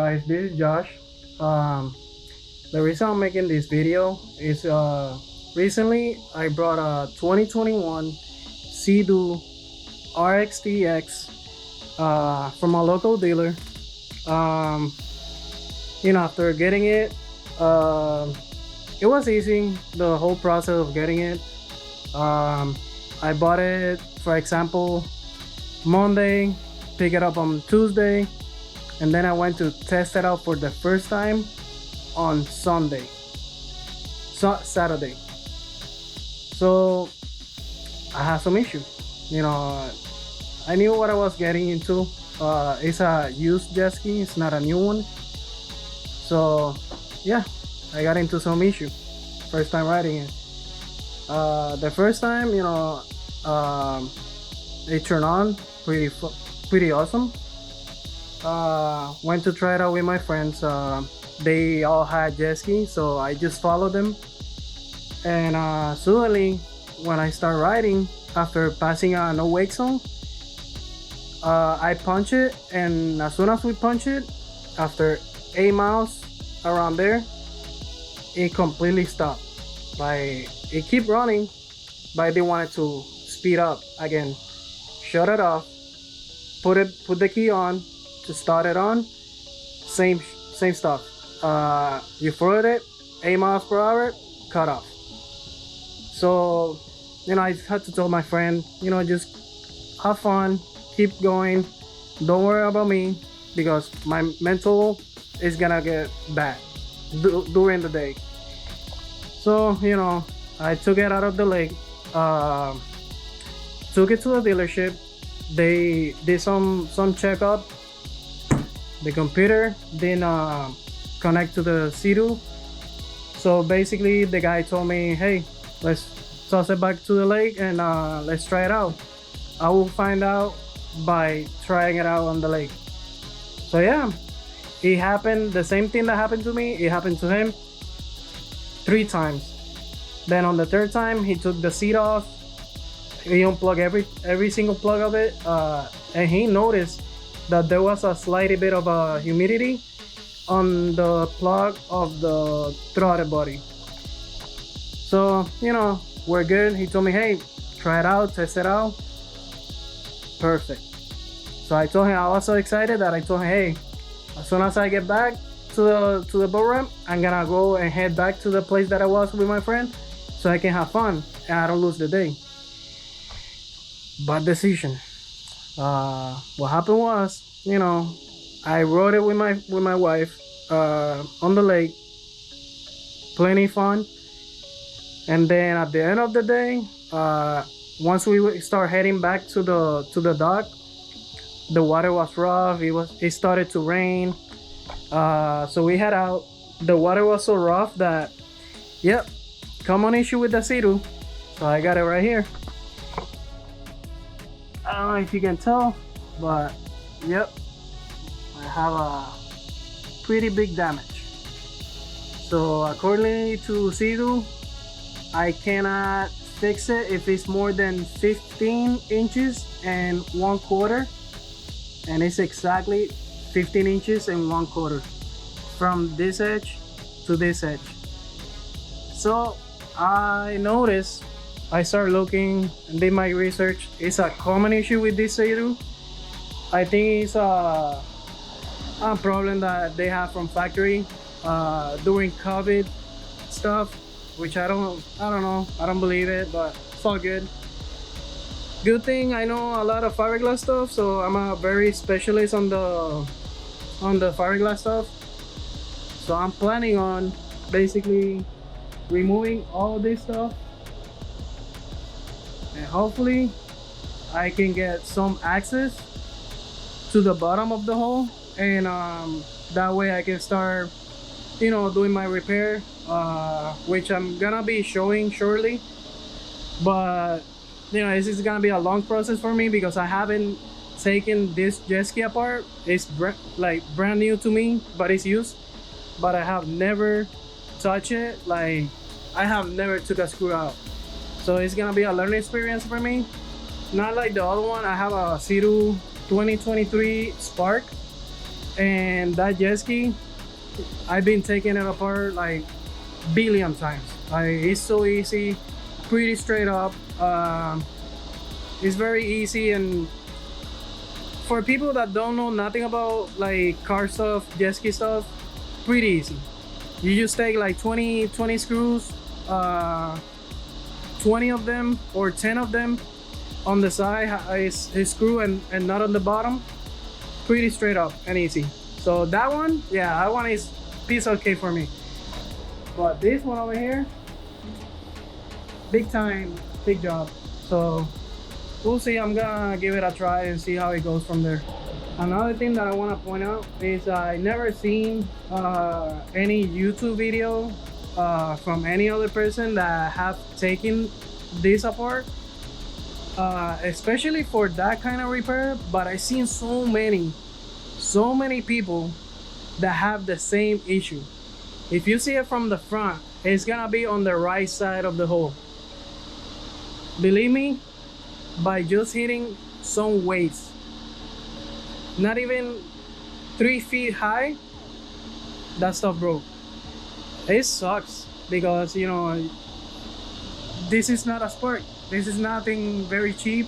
guys, this is Josh. The reason I'm making this video is recently I brought a 2021 Sea-Doo RXT from a local dealer. After getting it, it was easy, the whole process of getting it. I bought it, for example, Monday, pick it up on Tuesday, and then I went to test it out for the first time on Saturday. So I had some issues. I knew what I was getting into. It's a used jet ski, it's not a new one. So yeah, I got into some issue first time riding it. The first time, it turned on pretty awesome. Went to try it out with my friends. They all had jet skis, so I just followed them. And suddenly, when I start riding, after passing a no wake zone, I punch it, and as soon as we punch it, after 8 miles around there, it completely stopped. Like, it kept running, but I didn't want it to speed up again. Shut it off, put the key on to start it on. Same stuff. You throw it 8 miles per hour, cut off. So I had to tell my friend, just have fun, keep going, don't worry about me, because my mental is gonna get bad during the day. So I took it out of the lake, took it to the dealership. They did some checkup. The computer didn't connect to the Sea-Doo. So basically the guy told me, hey, let's toss it back to the lake and let's try it out. I will find out by trying it out on the lake. So yeah, it happened. The same thing that happened to me, it happened to him 3 times. Then on the 3rd time, he took the seat off. He unplugged every single plug of it, and he noticed that there was a slight bit of humidity on the plug of the throttle body. So we're good. He told me, hey, try it out, test it out. Perfect. So I told him, I was so excited that I told him, hey, as soon as I get back to the boat ramp, I'm gonna go and head back to the place that I was with my friend, so I can have fun and I don't lose the day. Bad decision. What happened was, I rode it with my wife on the lake, plenty fun. And then at the end of the day, once we start heading back to the dock, the water was rough. It started to rain. So we head out. The water was so rough that, yep, common issue with the Sea-Doo. So I got it right here. I don't know if you can tell, but yep, I have a pretty big damage. So according to Sea-Doo, I cannot fix it if it's more than 15 inches and 1/4, and it's exactly 15 inches and 1/4 from this edge to this edge. So I noticed, I started looking and did my research. It's a common issue with this Sea-Doo. I think it's a problem that they have from factory during COVID stuff, which I don't know. I don't believe it, but it's all good. Good thing I know a lot of fiberglass stuff, so I'm a very specialist on the fiberglass stuff. So I'm planning on basically removing all this stuff, and hopefully I can get some access to the bottom of the hole, and that way I can start doing my repair, which I'm gonna be showing shortly. But this is gonna be a long process for me because I haven't taken this jet ski apart. It's brand new to me, but it's used, but I have never touched it. Like, I have never took a screw out. So it's gonna be a learning experience for me. Not like the other one. I have a Sea-Doo 2023 Spark, And that jet ski, I've been taking it apart like billion times. It's so easy, pretty straight up. It's very easy, and for people that don't know nothing about like car stuff, jet ski stuff, pretty easy. You just take like 20 screws, 20 of them or 10 of them on the side, is screw and not on the bottom. Pretty straight up and easy. So that one, yeah, that one is piece of cake for me. But this one over here, big time, big job. So we'll see. I'm gonna give it a try and see how it goes from there. Another thing that I want to point out is I never seen any YouTube video from any other person that have taken this apart, especially for that kind of repair. But I seen so many people that have the same issue. If you see it from the front, it's gonna be on the right side of the hole. Believe me, by just hitting some weights, not even 3 feet high, that stuff broke. It sucks because, you know, this is not a sport. This is nothing very cheap.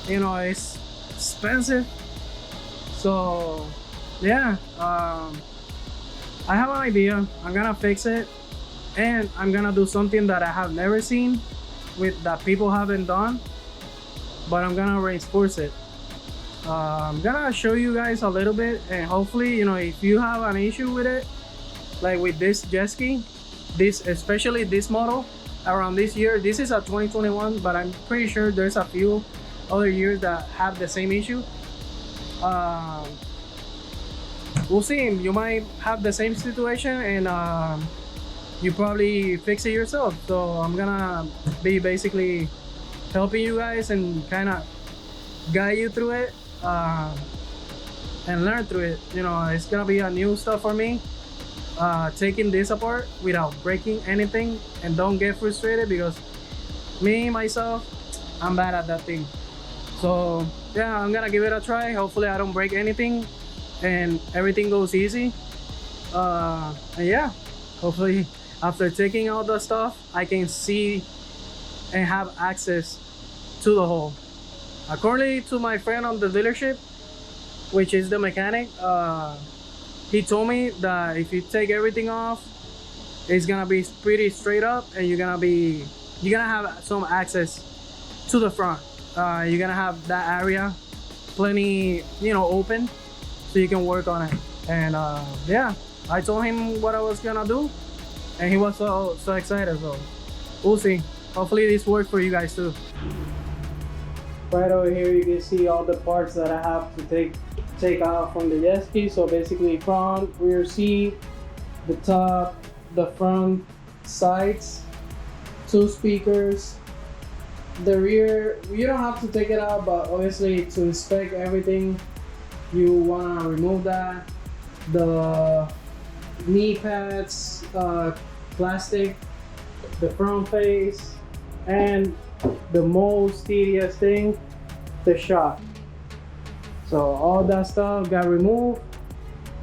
You know, it's expensive. So yeah, I have an idea. I'm gonna fix it, and I'm gonna do something that I have never seen with that people haven't done, but I'm gonna reinforce it. I'm gonna show you guys a little bit, and hopefully, you know, if you have an issue with it, like with this jet ski, this, especially this model around this year, this is a 2021, but I'm pretty sure there's a few other years that have the same issue. We'll see. You might have the same situation, and you probably fix it yourself. So I'm gonna be basically helping you guys and kind of guide you through it, and learn through it. You know, it's gonna be a new stuff for me, taking this apart without breaking anything. And don't get frustrated, because me myself, I'm bad at that thing. So yeah, I'm gonna give it a try. Hopefully I don't break anything and everything goes easy. And yeah, hopefully after taking all the stuff, I can see and have access to the hole. According to my friend on the dealership, which is the mechanic, he told me that if you take everything off, it's gonna be pretty straight up, and you're gonna have some access to the front. You're gonna have that area plenty, you know, open, so you can work on it. And yeah, I told him what I was gonna do, and he was so excited. So we'll see. Hopefully this works for you guys too. Right over here you can see all the parts that I have to take out from the jet ski. So basically front, rear seat, the top, the front sides, 2 speakers. The rear, you don't have to take it out, but obviously to inspect everything, you want to remove that. The knee pads, plastic, the front face, and the most tedious thing, the shock. So all that stuff got removed,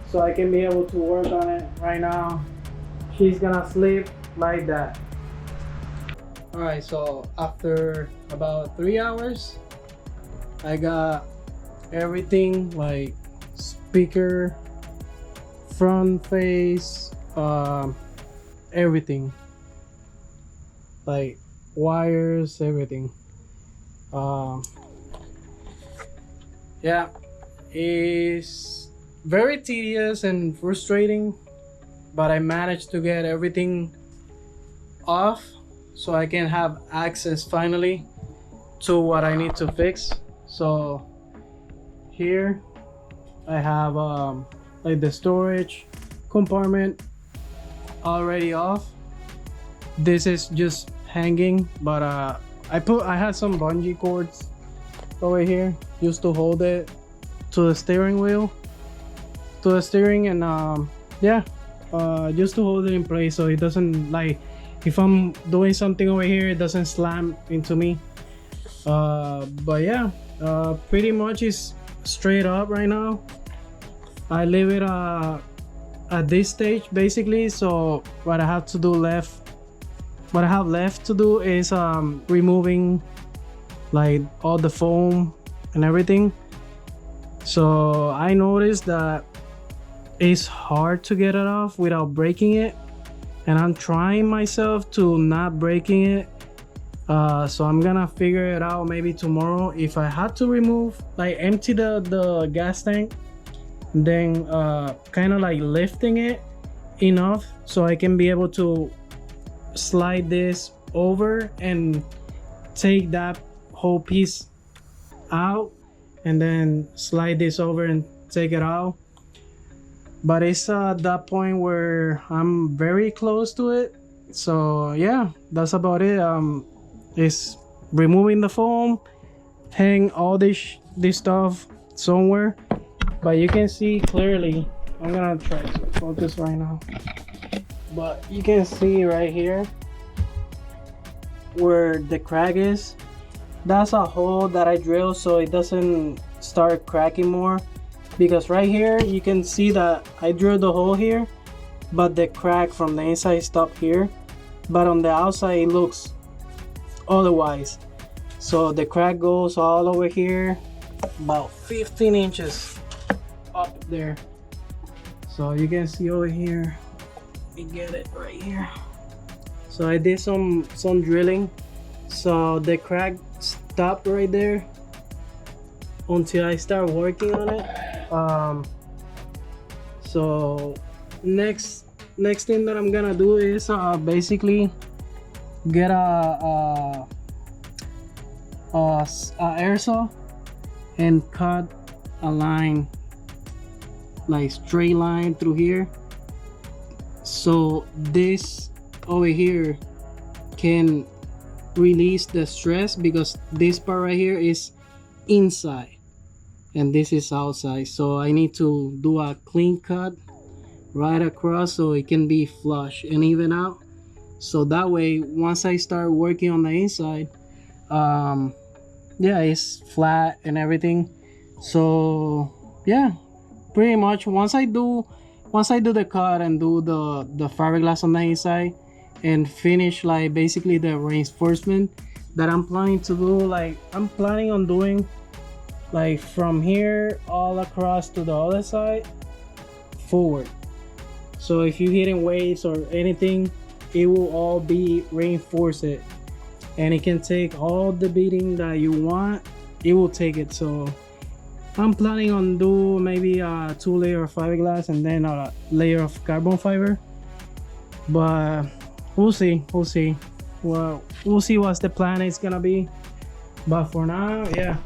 so I can be able to work on it. Right now she's gonna sleep like that. Alright, so after about 3 hours, I got everything, like speaker, front face, everything, like wires, everything. Yeah, it's very tedious and frustrating, but I managed to get everything off, so I can have access finally to what I need to fix. So here I have like the storage compartment already off. This is just hanging, but I had some bungee cords over here just to hold it to the steering wheel, to the steering, and yeah, just to hold it in place so it doesn't, like, if I'm doing something over here, it doesn't slam into me. But yeah, pretty much is straight up right now. I leave it at this stage basically. So what I have left to do is removing like all the foam and everything. So I noticed that it's hard to get it off without breaking it, and I'm trying myself to not breaking it. So I'm gonna figure it out maybe tomorrow. If I had to remove, like empty the gas tank, then kind of like lifting it enough so I can be able to slide this over and take that whole piece out, and then slide this over and take it out. But it's that point where I'm very close to it. So yeah, that's about it. It's removing the foam, hang all this stuff somewhere, but you can see clearly. I'm gonna try to focus right now, but you can see right here where the crack is. That's a hole that I drilled so it doesn't start cracking more, because right here you can see that I drilled the hole here, but the crack from the inside stopped here, but on the outside it looks otherwise. So the crack goes all over here, about 15 inches up there. So you can see over here, you get it right here. So I did some drilling, so the crack stopped right there until I start working on it. So next thing that I'm gonna do is basically get a air saw and cut a line, like straight line through here, so this over here can release the stress, because this part right here is inside and this is outside. So I need to do a clean cut right across so it can be flush and even out, so that way once I start working on the inside, yeah, it's flat and everything. So yeah, pretty much once I do the cut and do the fiberglass on the inside and finish like basically the reinforcement that I'm planning to do, like I'm planning on doing like from here all across to the other side forward. So if you're hitting weights or anything, it will all be reinforced, and it can take all the beating that you want, it will take it. So I'm planning on do maybe a 2-layer of fiberglass and then a layer of carbon fiber, but we'll see. Well, we'll see what's the plan is gonna be, but for now, yeah,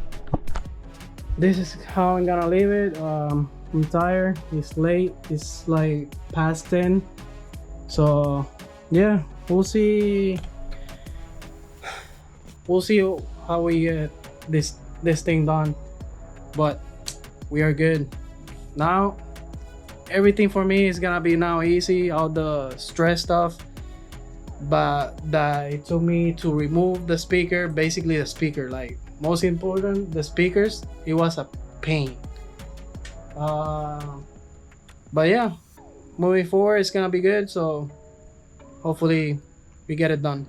this is how I'm gonna leave it. I'm tired, it's late, it's like past 10, so yeah, we'll see how we get this thing done, but we are good now. Everything for me is gonna be now easy, all the stress stuff, but that it took me to remove the speaker, basically the speaker, like most important, the speakers, it was a pain. But yeah, moving forward it's gonna be good, so hopefully we get it done.